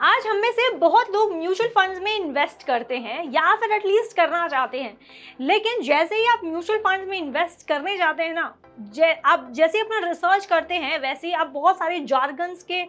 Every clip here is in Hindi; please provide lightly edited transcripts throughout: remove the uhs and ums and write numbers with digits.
आज हम में से बहुत लोग म्यूचुअल फंड्स में इन्वेस्ट करते हैं या फिर एटलीस्ट करना चाहते हैं, लेकिन जैसे ही आप म्यूचुअल फंड्स में इन्वेस्ट करने जाते हैं ना, आप जैसे ही अपना रिसर्च करते हैं वैसे ही आप बहुत सारे जार्गन्स के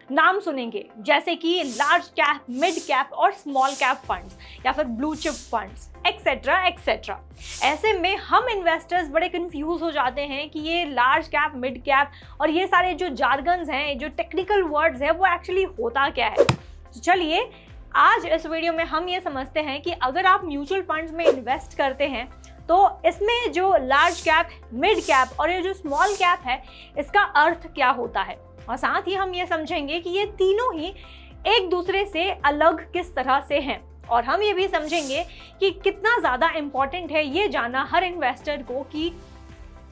नाम सुनेंगे, जैसे कि लार्ज कैप, मिड कैप और स्मॉल कैप फंड्स या फिर blue chip funds etcetera etcetera. ऐसे में हम इन्वेस्टर्स बड़े कंफ्यूज हो जाते हैं कि ये लार्ज कैप, मिड कैप और ये सारे जो जार्गन्स हैं, जो टेक्निकल वर्ड्स हैं, वो एक्चुअली होता क्या है। तो चलिए आज इस वीडियो में हम ये समझते हैं कि अगर आप म्यूचुअल फंड्स में इन्वेस्ट करते हैं तो इसमें जो लार्ज कैप, मिड कैप और ये जो स्मॉल कैप है, इसका अर्थ क्या होता है, और साथ ही हम ये समझेंगे कि ये तीनों ही एक दूसरे से अलग किस तरह से हैं, और हम ये भी समझेंगे कि कितना ज़्यादा इम्पॉर्टेंट है ये जानना हर इन्वेस्टर को कि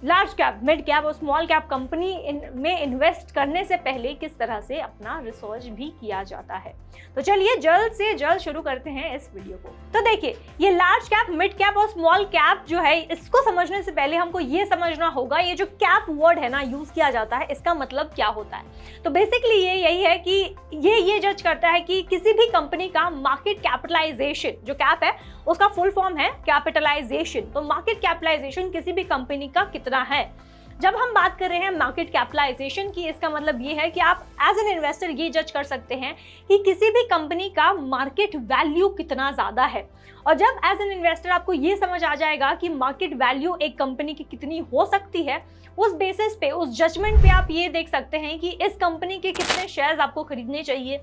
लार्ज कैप, मिड कैप और स्मॉल कैप कंपनी में इन्वेस्ट करने से पहले किस तरह से अपना रिसर्च भी किया जाता है। तो चलिए जल्द से जल्द शुरू करते हैं इस वीडियो को। तो देखिए, ये लार्ज कैप, मिड कैप और स्मॉल कैप जो है, इसको समझने से पहले हमको ये समझना होगा ये जो कैप वर्ड है ना यूज किया जाता है, इसका मतलब क्या होता है। तो बेसिकली ये यही है कि ये जज करता है कि किसी भी कंपनी का मार्केट कैपिटलाइजेशन, जो कैप है उसका फुल फॉर्म है कैपिटलाइजेशन। तो मार्केट कैपिटलाइजेशन किसी भी कंपनी का कितना है। जब हम बात कर रहे हैं मार्केट कैपिटलाइजेशन की, इसका मतलब ये है कि आप एज एन इन्वेस्टर ये जज कर सकते हैं कि किसी भी कंपनी का मार्केट वैल्यू कितना ज़्यादा है। और जब एज एन इन्वेस्टर आपको ये समझ आ जाएगा कि मार्केट वैल्यू एक कंपनी की कितनी हो सकती है, उस बेसिस पे, उस जजमेंट पे आप ये देख सकते हैं कि इस कंपनी के कितने शेयर्स आपको खरीदने चाहिए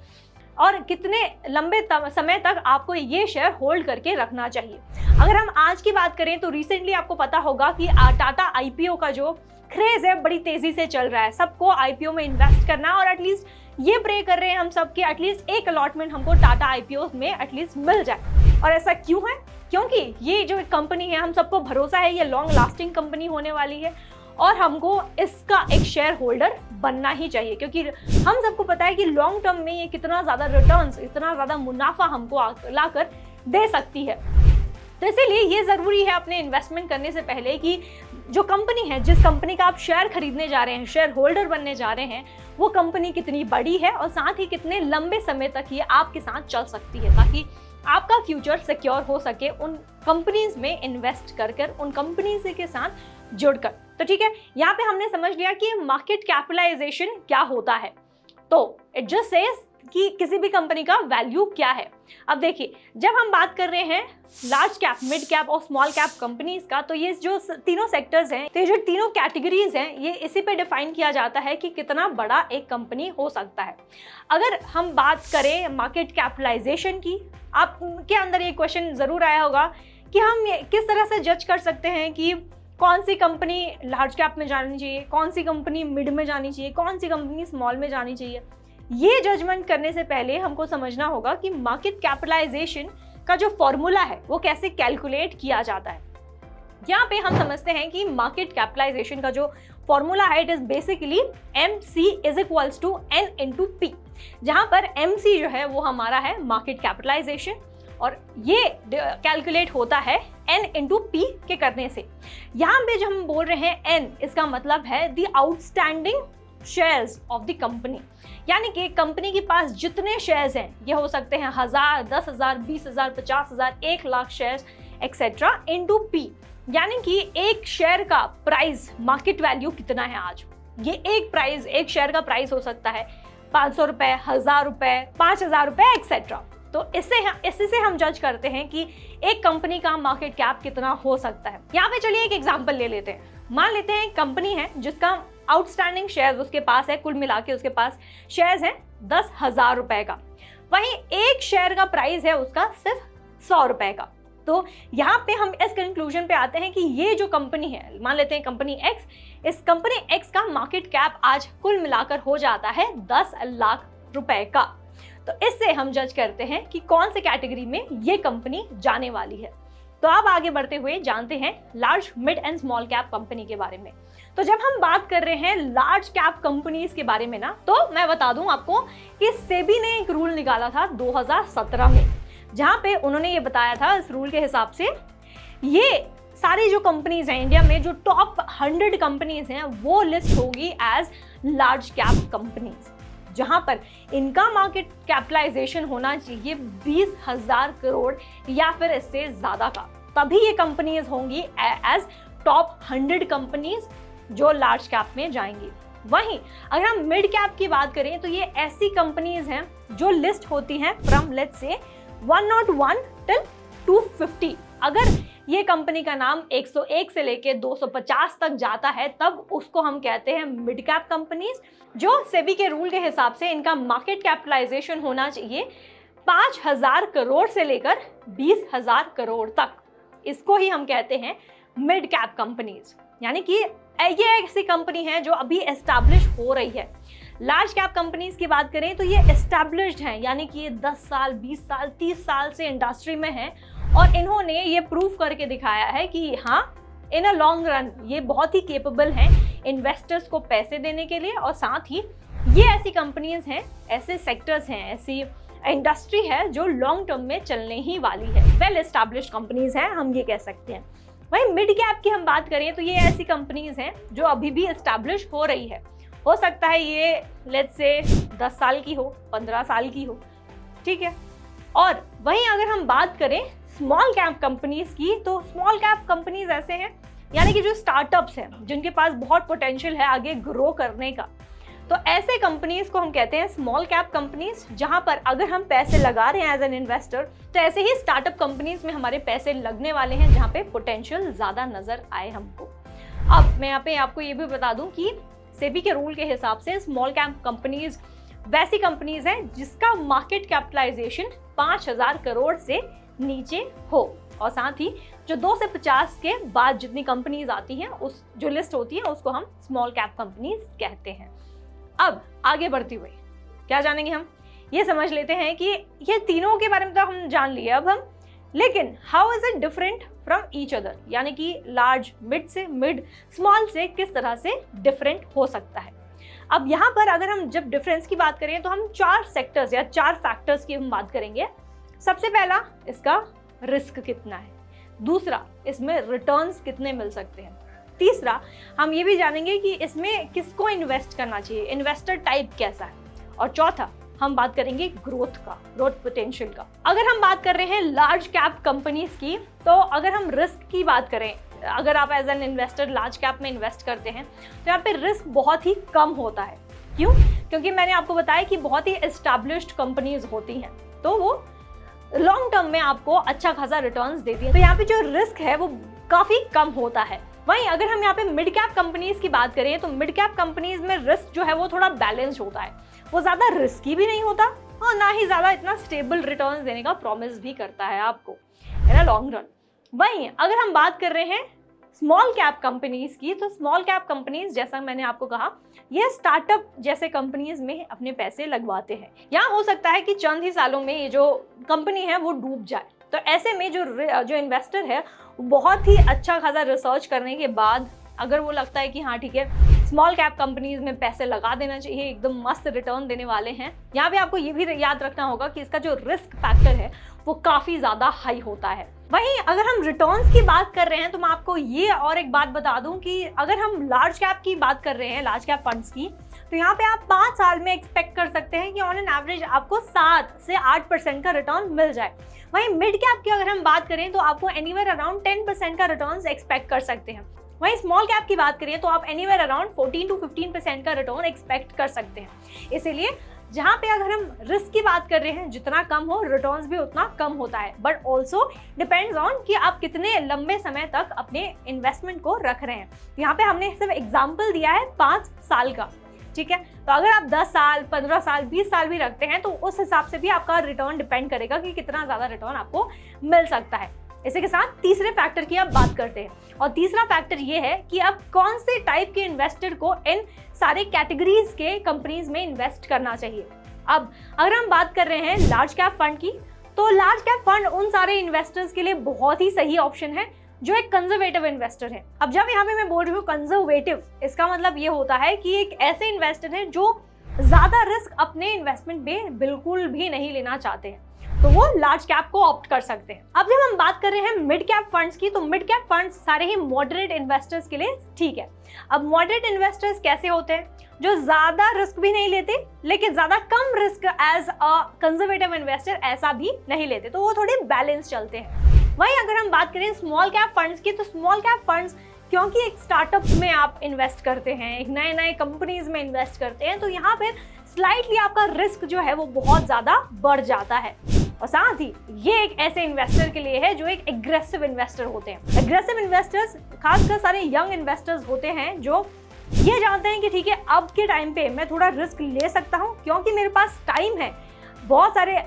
और कितने लंबे समय तक आपको ये शेयर होल्ड करके रखना चाहिए। अगर हम आज की बात करें तो रिसेंटली आपको पता होगा कि टाटा आईपीओ का जो क्रेज है बड़ी तेजी से चल रहा है। सबको आईपीओ में इन्वेस्ट करना और एटलीस्ट ये प्रे कर रहे हैं हम सब कि एटलीस्ट एक अलॉटमेंट हमको टाटा आईपीओ में एटलीस्ट मिल जाए। और ऐसा क्यों है? क्योंकि ये जो कंपनी है, हम सबको भरोसा है ये लॉन्ग लास्टिंग कंपनी होने वाली है और हमको इसका एक शेयर होल्डर बनना ही चाहिए, क्योंकि हम सबको पता है कि लॉन्ग टर्म में ये कितना ज़्यादा रिटर्न्स, इतना ज़्यादा मुनाफा हमको लाकर दे सकती है। तो इसीलिए ये ज़रूरी है अपने इन्वेस्टमेंट करने से पहले कि जो कंपनी है, जिस कंपनी का आप शेयर खरीदने जा रहे हैं, शेयर होल्डर बनने जा रहे हैं, वो कंपनी कितनी बड़ी है और साथ ही कितने लंबे समय तक ये आपके साथ चल सकती है, ताकि आपका फ्यूचर सिक्योर हो सके उन कंपनीज में इन्वेस्ट कर उन कंपनीज के साथ जुड़कर। तो ठीक है, यहाँ पे हमने समझ लिया कि मार्केट कैपिटलाइजेशन क्या होता है। तो इट जस्ट सेज कि किसी भी कंपनी का वैल्यू क्या है। अब देखिए, जब हम बात कर रहे हैं लार्ज कैप, मिड कैप और स्मॉल कैप कंपनीज का, तो ये जो तीनों सेक्टर्स हैं, तो ये जो तीनों कैटेगरीज हैं, ये इसी पे डिफाइन किया जाता है कि कितना बड़ा एक कंपनी हो सकता है। अगर हम बात करें मार्केट कैपिटलाइजेशन की, आपके अंदर ये क्वेश्चन जरूर आया होगा कि हम किस तरह से जज कर सकते हैं कि कौन सी कंपनी लार्ज कैप में जानी चाहिए, कौन सी कंपनी मिड में जानी चाहिए, कौन सी कंपनी स्मॉल में जानी चाहिए। ये जजमेंट करने से पहले हमको समझना होगा कि मार्केट कैपिटलाइजेशन का जो फॉर्मूला है वो कैसे कैलकुलेट किया जाता है। यहाँ पे हम समझते हैं कि मार्केट कैपिटलाइजेशन का जो फॉर्मूला है, it is basically MC is equals to N into P, जहाँ पर MC जो है वो हमारा है मार्केट कैपिटलाइजेशन और ये कैलकुलेट होता है N इंटू P के करने से। यहाँ पे जो हम बोल रहे हैं N, इसका मतलब है the outstanding shares of the company, यानी कि कंपनी के पास जितने शेयर्स हैं, ये हो सकते हैं 1000, 10,000, 20,000, 50,000, 1 lakh shares etcetera into P, यानी कि एक शेयर का प्राइस, मार्केट वैल्यू कितना है आज। ये एक शेयर का प्राइस हो सकता है 500 रुपए, 1000 रुपए, 5000 रुपए एक्सेट्रा। तो इसी से हम जज करते हैं कि एक कंपनी का मार्केट कैप कितना हो सकता है। यहाँ पे चलिए एक एग्जांपल ले लेते हैं। मान लेते हैं एक कंपनी है जिसका आउटस्टैंडिंग शेयर्स उसके पास है, कुल मिला के उसके पास शेयर्स हैं 10,000 रुपए का। वहीं एक शेयर का प्राइस है उसका सिर्फ 100 रुपए का। तो यहाँ पे हम इस कंक्लूजन पे आते हैं कि ये जो कंपनी है, मान लेते हैं कंपनी X, इस कंपनी X का मार्केट कैप आज कुल मिलाकर हो जाता है 10 लाख रुपए का। तो इससे हम जज करते हैं कि कौन से कैटेगरी में ये कंपनी जाने वाली है। तो अब आगे बढ़ते हुए जानते हैं large, mid and small cap company के बारे में। तो जब हम बात कर रहे हैं लार्ज कैप कंपनीज के बारे में ना, तो मैं बता दूं आपको कि सेबी ने एक रूल निकाला था 2017 में, जहां पे उन्होंने ये बताया था, इस रूल के हिसाब से ये सारी जो कंपनीज हैं इंडिया में, जो टॉप 100 कंपनीज हैं, वो लिस्ट होगी एज लार्ज कैप कंपनीज। जहां पर इनका मार्केट कैपिटलाइजेशन होना चाहिए 20,000 करोड़ या फिर इससे ज्यादा का, तभी ये कंपनीज होंगी एज टॉप 100 कंपनीज जो लार्ज कैप में जाएंगी। वहीं अगर हम मिड कैप की बात करें तो ये ऐसी कंपनीज हैं जो लिस्ट होती हैं फ्रॉम लेट्स से 101 टिल 250। अगर ये कंपनी का नाम 101 से लेके 250 तक जाता है तब उसको हम कहते हैं मिड कैप कंपनीज, जो सेबी के रूल के हिसाब से इनका मार्केट कैपिटलाइजेशन होना चाहिए 5,000 करोड़ से लेकर 20,000 करोड़ तक। इसको ही हम कहते हैं मिड कैप कंपनीज, यानी कि ये ऐसी कंपनी है जो अभी एस्टैब्लिश हो रही है। लार्ज कैप कंपनीज की बात करें तो ये एस्टैब्लिश्ड हैं, यानी कि ये 10 साल 20 साल 30 साल से इंडस्ट्री में हैं और इन्होंने ये प्रूव करके दिखाया है कि हाँ, इन अ लॉन्ग रन ये बहुत ही केपेबल हैं इन्वेस्टर्स को पैसे देने के लिए। और साथ ही ये ऐसी कंपनीज हैं, ऐसे सेक्टर्स हैं, ऐसी इंडस्ट्री है जो लॉन्ग टर्म में चलने ही वाली है। वेल एस्टैब्लिश्ड कंपनीज हैं, हम ये कह सकते हैं। वहीं मिड कैप की हम बात करें तो ये ऐसी कंपनीज हैं जो अभी भी एस्टैब्लिश हो रही है। हो सकता है ये लेट्स से 10 साल की हो, 15 साल की हो, ठीक है। और वहीं अगर हम बात करें स्मॉल कैप कंपनीज की, तो स्मॉल कैप कंपनीज ऐसे हैं यानी कि जो स्टार्टअप्स हैं जिनके पास बहुत पोटेंशियल है आगे ग्रो करने का, तो ऐसे कंपनीज को हम कहते हैं स्मॉल कैप कंपनीज, जहां पर अगर हम पैसे लगा रहे हैं एज एन इन्वेस्टर तो ऐसे ही स्टार्टअप कंपनीज में हमारे पैसे लगने वाले हैं जहां पे पोटेंशियल ज्यादा नजर आए हमको। अब मैं यहाँ पे आपको ये भी बता दूं कि सेबी के रूल के हिसाब से स्मॉल कैप कंपनीज वैसी कंपनीज हैं जिसका मार्केट कैपिटलाइजेशन 5,000 करोड़ से नीचे हो, और साथ ही जो 2 से 50 के बाद जितनी कंपनीज आती हैं उस जो लिस्ट होती है उसको हम स्मॉल कैप कंपनीज कहते हैं। अब आगे बढ़ती हुई क्या जानेंगे हम, ये समझ लेते हैं कि ये तीनों के बारे में तो हम जान लिए अब हम, लेकिन how is it different from each other, यानी कि लार्ज मिड से मिड स्मॉल से किस तरह से डिफरेंट हो सकता है। अब यहाँ पर अगर हम जब डिफरेंस की बात करें तो हम 4 सेक्टर्स या 4 फैक्टर्स की हम बात करेंगे। सबसे पहला, इसका रिस्क कितना है। दूसरा, इसमें रिटर्न्स कितने मिल सकते हैं। तीसरा, हम ये भी जानेंगे कि इसमें किसको इन्वेस्ट करना चाहिए, इन्वेस्टर टाइप कैसा है। और चौथा, हम बात करेंगे ग्रोथ पोटेंशियल का। अगर हम बात कर रहे हैं लार्ज कैप कंपनीज की, तो अगर हम रिस्क की बात करें, अगर आप as an investor large cap में इन्वेस्ट करते हैं तो यहाँ पे रिस्क बहुत ही कम होता है। क्यों? क्योंकि मैंने आपको बताया कि बहुत ही एस्टैब्लिश्ड कंपनीज होती हैं, तो वो लॉन्ग टर्म में आपको अच्छा खासा रिटर्न्स देती है, तो यहाँ पे जो रिस्क है वो काफी कम होता है। वहीं अगर हम यहाँ पे मिड कैप कंपनीज की बात करें तो मिड कैप कंपनीज में रिस्क जो है वो थोड़ा बैलेंस्ड होता है, वो ज्यादा रिस्की भी नहीं होता और ना ही ज्यादा इतना स्टेबल रिटर्न्स देने का प्रॉमिस भी करता है आपको इन अ लॉन्ग रन। वहीं अगर हम बात कर रहे हैं स्मॉल कैप कंपनीज की, तो स्मॉल कैप कंपनीज जैसा मैंने आपको कहा ये स्टार्टअप जैसे कंपनीज में अपने पैसे लगवाते हैं। यहाँ हो सकता है कि चंद ही सालों में ये जो कंपनी है वो डूब जाए, तो ऐसे में जो इन्वेस्टर है बहुत ही अच्छा खासा रिसर्च करने के बाद अगर वो लगता है कि हाँ ठीक है स्मॉल कैप कंपनीज में पैसे लगा देना चाहिए, एकदम मस्त रिटर्न देने वाले हैं, यहाँ पे आपको ये भी याद रखना होगा कि इसका जो रिस्क फैक्टर है वो काफी ज्यादा हाई होता है। वहीं अगर हम रिटर्न्स की बात कर रहे हैं तो मैं आपको ये और एक बात बता दूं कि अगर हम लार्ज कैप की बात कर रहे हैं, लार्ज कैप फंड्स की, तो यहाँ पे आप 5 साल में एक्सपेक्ट कर सकते हैं कि ऑन एन एवरेज आपको 7 से 8% का रिटर्न मिल जाए। वहीं मिड कैप की अगर हम बात करें तो आपको एनीवेयर अराउंड 10% का रिटर्न एक्सपेक्ट कर सकते हैं। वहीं स्मॉल कैप की बात करें तो आप एनीवेयर अराउंड 14 to 15% का रिटर्न एक्सपेक्ट कर सकते हैं। इसीलिए जहाँ पे अगर हम रिस्क की बात कर रहे हैं जितना कम हो रिटर्न्स भी उतना कम होता है, बट ऑल्सो डिपेंड्स ऑन कि आप कितने लंबे समय तक अपने इन्वेस्टमेंट को रख रहे हैं। यहाँ पे हमने सिर्फ एग्जाम्पल दिया है 5 साल का, ठीक है। तो अगर आप 10 साल 15 साल 20 साल भी रखते हैं तो उस हिसाब से भी आपका रिटर्न डिपेंड करेगा कि कितना ज्यादा रिटर्न आपको मिल सकता है। इसी के साथ तीसरे फैक्टर की आप बात करते हैं, और तीसरा फैक्टर ये है कि अब कौन से टाइप के इन्वेस्टर को इन सारे कैटेगरीज के कंपनीज में इन्वेस्ट करना चाहिए। अब अगर हम बात कर रहे हैं लार्ज कैप फंड की, तो लार्ज कैप फंड उन सारे इन्वेस्टर्स के लिए बहुत ही सही ऑप्शन है जो एक कंजर्वेटिव इन्वेस्टर है। अब जब यहाँ पे मैं बोल रही हूँ कंजर्वेटिव, इसका मतलब ये होता है कि एक ऐसे इन्वेस्टर है जो ज्यादा रिस्क अपने इन्वेस्टमेंट में बिल्कुल भी नहीं लेना चाहते हैं, तो वो लार्ज कैप को ऑप्ट कर सकते हैं। अब जब हम बात कर रहे हैं मिड कैप फंड्स की, तो मिड कैप फंड्स सारे ही मॉडरेट इन्वेस्टर्स के लिए ठीक है। अब मॉडरेट इन्वेस्टर्स कैसे होते हैं? जो ज्यादा रिस्क भी नहीं लेते लेकिन ज्यादा कम risk as a conservative investor ऐसा भी नहीं लेते, तो वो थोड़े बैलेंस चलते हैं। वहीं अगर हम बात करें स्मॉल कैप फंड्स की, तो स्मॉल कैप फंड्स क्योंकि एक स्टार्टअप में आप इन्वेस्ट करते हैं, एक नए नए कंपनीज में इन्वेस्ट करते हैं, तो यहाँ पे स्लाइटली आपका रिस्क जो है वो बहुत ज्यादा बढ़ जाता है। और साथ ही ये एक ऐसे इन्वेस्टर के लिए है जो एक एग्रेसिव इन्वेस्टर होते हैं। एग्रेसिव इन्वेस्टर्स खासकर सारे यंग इन्वेस्टर्स होते हैं जो ये जानते हैं कि ठीक है, अब के टाइम पे मैं थोड़ा रिस्क ले सकता हूँ क्योंकि मेरे पास टाइम है, बहुत सारे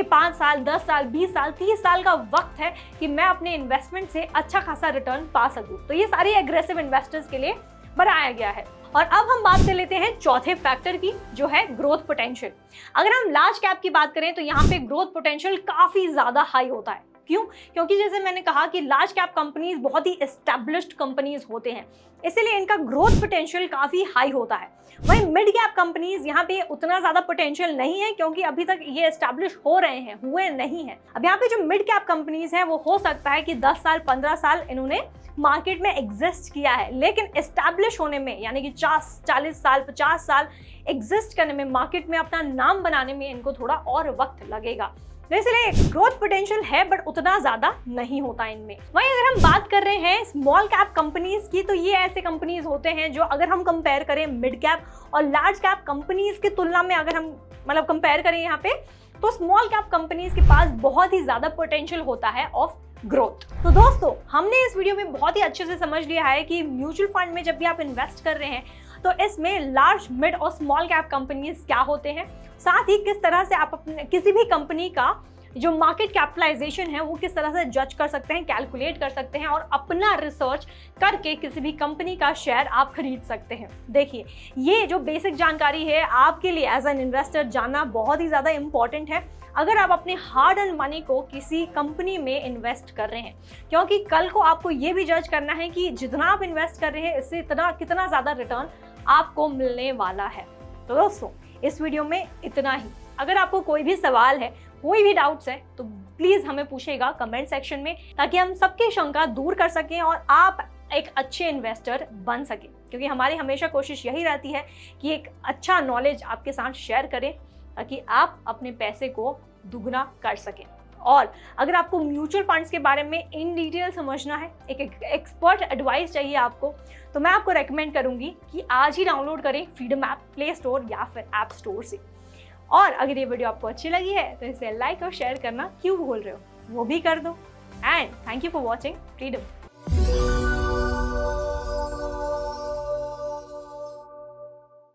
5 साल 10 साल 20 साल 30 साल का वक्त है कि मैं अपने इन्वेस्टमेंट से अच्छा खासा रिटर्न पा सकूं। तो ये सारी एग्रेसिव इन्वेस्टर्स के लिए बनाया गया है। और अब हम बात कर लेते हैं चौथे फैक्टर की, जो है ग्रोथ पोटेंशियल। अगर हम लार्ज कैप की बात करें तो यहाँ पे ग्रोथ पोटेंशियल काफी ज्यादा हाई होता है। क्यों? क्योंकि जैसे मैंने कहा कि लार्ज कैप कंपनीज बहुत ही एस्टैब्लिश्ड कंपनीज होते हैं, इसीलिए इनका ग्रोथ पोटेंशियल काफी हाई होता है। वहीं मिड कैप कंपनीज यहाँ पे उतना ज्यादा पोटेंशियल नहीं है क्योंकि अभी तक ये एस्टैब्लिश हो रहे हैं, हुए नहीं है। अब यहाँ पे जो मिड कैप कंपनीज हैं वो हो सकता है कि 10 साल 15 साल इन्होंने मार्केट में एग्जिस्ट किया है, लेकिन एस्टैब्लिश होने में यानी कि 40 साल 50 साल एग्जिस्ट करने में, मार्केट में अपना नाम बनाने में इनको थोड़ा और वक्त लगेगा। तो इसलिए ग्रोथ पोटेंशियल है बट उतना ज्यादा नहीं होता इनमें। वहीं अगर हम बात कर रहे हैं स्मॉल कैप कंपनीज की, तो ये ऐसे कंपनीज होते हैं जो अगर हम कंपेयर करें मिड कैप और लार्ज कैप कंपनीज की तुलना में, अगर हम मतलब कंपेयर करें यहाँ पे, तो स्मॉल कैप कंपनीज के पास बहुत ही ज्यादा पोटेंशियल होता है ऑफ ग्रोथ। तो दोस्तों, हमने इस वीडियो में बहुत ही अच्छे से समझ लिया है कि म्यूचुअल फंड में जब भी आप इन्वेस्ट कर रहे हैं तो इसमें लार्ज मिड और स्मॉल कैप कंपनीज क्या होते हैं, साथ ही किस तरह से आप अपने किसी भी कंपनी का जो मार्केट कैपिटलाइजेशन है वो किस तरह से जज कर सकते हैं, कैलकुलेट कर सकते हैं और अपना रिसर्च करके किसी भी कंपनी का शेयर आप खरीद सकते हैं। देखिए, ये जो बेसिक जानकारी है आपके लिए एज एन इन्वेस्टर जानना बहुत ही ज़्यादा इंपॉर्टेंट है अगर आप अपने हार्ड अर्न मनी को किसी कंपनी में इन्वेस्ट कर रहे हैं, क्योंकि कल को आपको ये भी जज करना है कि जितना आप इन्वेस्ट कर रहे हैं इससे कितना ज़्यादा रिटर्न आपको मिलने वाला है। तो दोस्तों, इस वीडियो में इतना ही। अगर आपको कोई भी सवाल है, कोई भी डाउट्स है, तो प्लीज़ हमें पूछेगा कमेंट सेक्शन में, ताकि हम सबकी शंका दूर कर सकें और आप एक अच्छे इन्वेस्टर बन सकें। क्योंकि हमारी हमेशा कोशिश यही रहती है कि एक अच्छा नॉलेज आपके साथ शेयर करें ताकि आप अपने पैसे को दुगना कर सकें। और अगर आपको म्यूचुअल फंड्स के बारे में इन डिटेल समझना है, एक एक्सपर्ट एडवाइस चाहिए आपको, तो मैं आपको रेकमेंड करूंगी कि आज ही डाउनलोड करें फ्रीडम ऐप प्ले स्टोर या फिर ऐप स्टोर से। और अगर ये वीडियो आपको अच्छी लगी है तो इसे लाइक और शेयर करना क्यों भूल रहे हो, वो भी कर दो। And thank you for watching freedom.